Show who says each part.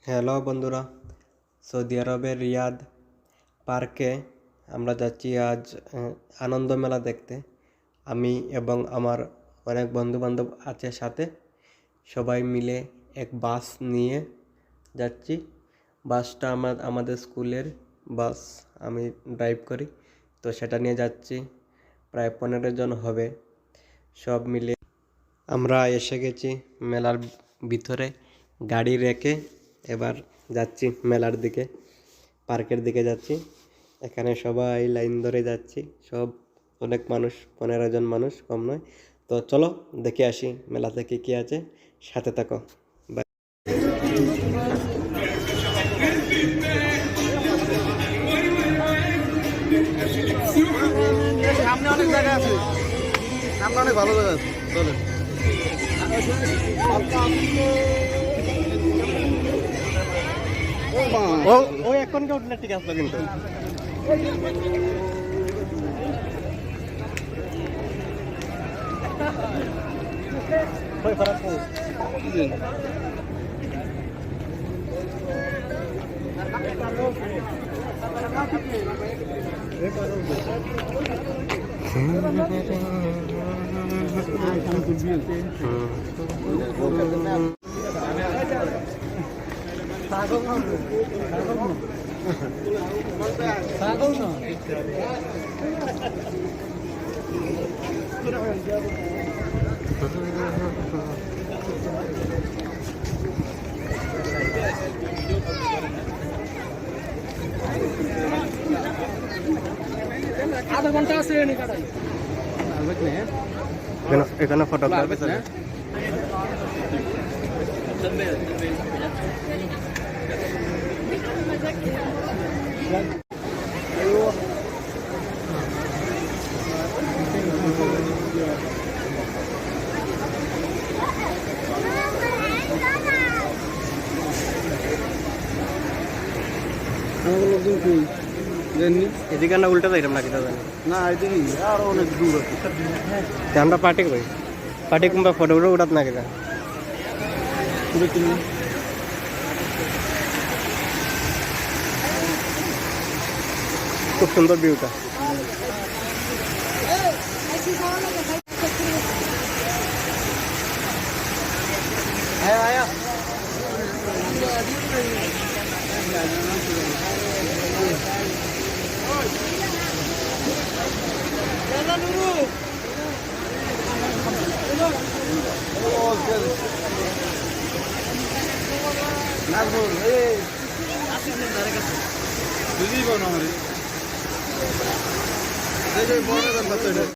Speaker 1: Hello বন্ধুরা, Saudi আরবের রিয়াদ পার্কে আমরা যাচ্ছি আজ আনন্দ মেলা দেখতে। আমি এবং আমার অনেক বন্ধুবান্ধব আছে সাথে, সবাই মিলে এক বাস নিয়ে যাচ্ছি। বাসটা আমাদের স্কুলের বাস, আমি ড্রাইভ করি, তো সেটা নিয়ে যাচ্ছি। প্রায় 15 জন হবে সব মিলে। আমরা এসে গেছি মেলার ভিতরে, গাড়ি রেখে এবার যাচ্ছি মেলার দিকে, পার্কের দিকে যাচ্ছি। এখানে সবাই লাইন ধরে যাচ্ছি, সব অনেক মানুষ, 15 জন মানুষ, কম নয়। তো চলো দেখে আসি মেলাতে কী কী আছে, সাথে থাকো। বাই।
Speaker 2: সামনে অনেক জায়গা আছে, সামনে অনেক ভালো জায়গা আছে, চলেন।
Speaker 1: ও এখনকে উঠলে ঠিক আসলো, কিন্তু
Speaker 2: আধা ঘন্টা আছে
Speaker 1: এখানে ফটো এদিকে না উল্টা যাইতাম নাকি দাদা?
Speaker 2: না, এদিকে আরো অনেক দূর আছে।
Speaker 1: আমরা পার্টি করি, পার্টি কিংবা ফটো উঠাত না কিনা? খুব সুন্দর ভিউটা।
Speaker 2: বুঝলি কোন আমার